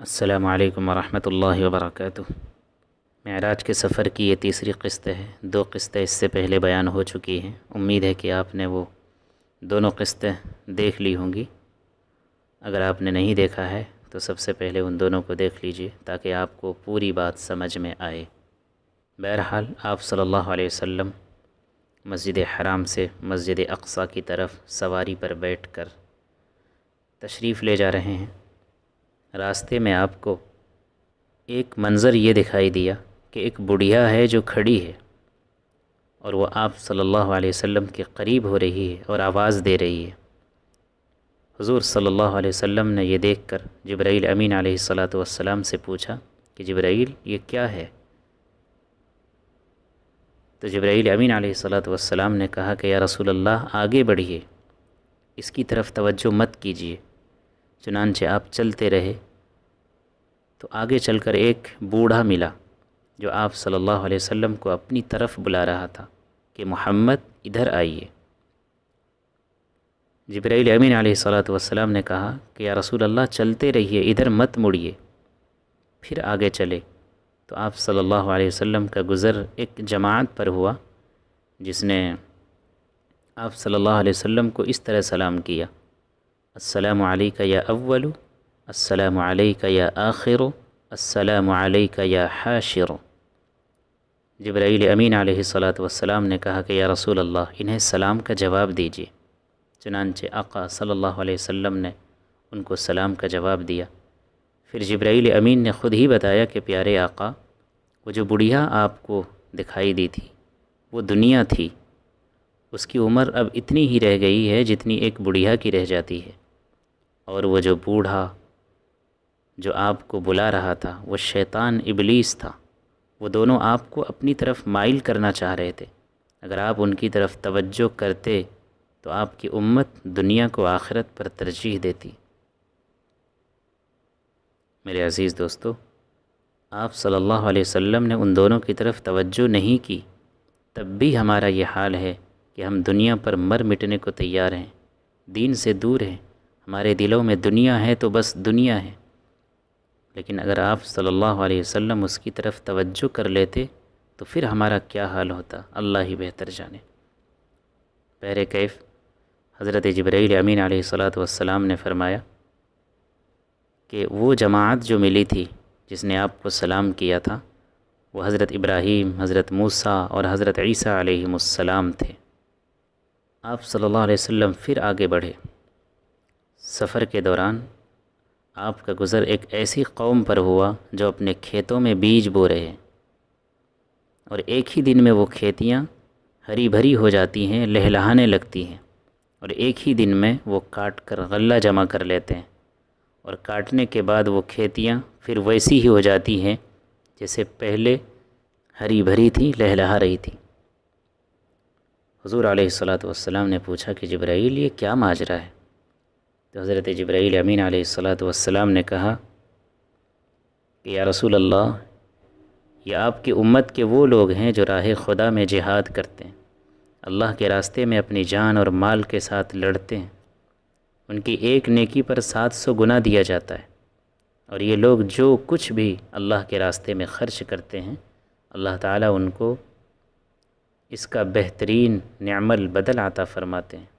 السلام علیکم ورحمۃ اللہ وبرکاتہ۔ معراج کے سفر کی یہ تیسری قسط ہے۔ 2 قسطیں اس سے پہلے بیان ہو چکی ہیں۔ امید ہے کہ آپ نے وہ دونوں قسطیں دیکھ لی ہوں گی۔ اگر آپ نے نہیں دیکھا ہے تو سب سے پہلے ان دونوں کو دیکھ لیجئے تاکہ آپ کو پوری بات سمجھ میں آئے۔ بہرحال آپ صلی اللہ علیہ وسلم مسجد حرام سے مسجد اقصیٰ کی طرف سواری پر بیٹھ کر تشریف لے جا رہے ہیں۔ راستے میں آپ کو ایک منظر یہ دکھائی دیا کہ ایک بڑھیا ہے جو کھڑی ہے اور وہ آپ صلی اللہ علیہ وسلم کے قریب ہو رہی ہے اور آواز دے رہی ہے۔ حضور صلی اللہ علیہ وسلم نے یہ دیکھ کر جبرائیل امین علیہ السلام سے پوچھا کہ جبرائیل یہ کیا ہے؟ تو جبرائیل امین علیہ السلام نے کہا کہ یا رسول اللہ آگے بڑھیے، اس کی طرف توجہ مت کیجیے۔ چنانچہ آپ چلتے رہے تو آگے چل کر ایک بوڑھا ملا جو آپ صلی اللہ علیہ وسلم کو اپنی طرف بلا رہا تھا کہ محمد ادھر آئیے۔ جبرائیل امین علیہ السلام نے کہا کہ یا رسول اللہ چلتے رہیے، ادھر مت مڑیے۔ پھر آگے چلے تو آپ صلی اللہ علیہ وسلم کا گزر ایک جماعت پر ہوا جس نے آپ صلی اللہ علیہ وسلم کو اس طرح سلام کیا: السلام علیکہ یا اول، السلام علیکہ یا آخر، السلام علیکہ یا حاشر۔ جبرائیل امین علیہ السلام نے کہا کہ یا رسول اللہ انہیں سلام کا جواب دیجیے۔ چنانچہ آقا صلی اللہ علیہ وسلم نے ان کو سلام کا جواب دیا۔ پھر جبرائیل امین نے خود ہی بتایا کہ پیارے آقا، وہ جو بڑھیا آپ کو دکھائی دی تھی وہ دنیا تھی، اس کی عمر اب اتنی ہی رہ گئی ہے جتنی ایک بڑھیا کی رہ جاتی ہے، اور وہ جو بوڑھا جو آپ کو بلا رہا تھا وہ شیطان ابلیس تھا۔ وہ دونوں آپ کو اپنی طرف مائل کرنا چاہ رہے تھے۔ اگر آپ ان کی طرف توجہ کرتے تو آپ کی امت دنیا کو آخرت پر ترجیح دیتی۔ میرے عزیز دوستو، آپ صلی اللہ علیہ وسلم نے ان دونوں کی طرف توجہ نہیں کی، تب بھی ہمارا یہ حال ہے کہ ہم دنیا پر مر مٹنے کو تیار ہیں، دین سے دور ہیں، ہمارے دلوں میں دنیا ہے تو بس دنیا ہے۔ لیکن اگر آپ صلی اللہ علیہ وسلم اس کی طرف توجہ کر لیتے تو پھر ہمارا کیا حال ہوتا، اللہ ہی بہتر جانے۔ بہر کیف حضرت جبرائیل امین علیہ السلام نے فرمایا کہ وہ جماعت جو ملی تھی جس نے آپ کو سلام کیا تھا وہ حضرت ابراہیم، حضرت موسیٰ اور حضرت عیسیٰ علیہ السلام تھے۔ آپ صلی اللہ علیہ وسلم پھر آگے بڑھے۔ سفر کے دوران آپ کا گزر ایک ایسی قوم پر ہوا جو اپنے کھیتوں میں بیج بو رہے ہیں، اور ایک ہی دن میں وہ کھیتیاں ہری بھری ہو جاتی ہیں، لہلہانے لگتی ہیں، اور ایک ہی دن میں وہ کاٹ کر غلہ جمع کر لیتے ہیں، اور کاٹنے کے بعد وہ کھیتیاں پھر ویسی ہی ہو جاتی ہیں جیسے پہلے ہری بھری تھی، لہلہا رہی تھی۔ حضور علیہ السلام نے پوچھا کہ جبرائیل یہ کیا ماجرا ہے؟ تو حضرت جبرائیل امین علیہ السلام نے کہا کہ یا رسول اللہ، یہ آپ کی امت کے وہ لوگ ہیں جو راہ خدا میں جہاد کرتے ہیں، اللہ کے راستے میں اپنی جان اور مال کے ساتھ لڑتے ہیں، ان کی ایک نیکی پر 700 گنا دیا جاتا ہے، اور یہ لوگ جو کچھ بھی اللہ کے راستے میں خرچ کرتے ہیں اللہ تعالیٰ ان کو اس کا بہترین نعم البدل عطا فرماتے ہیں۔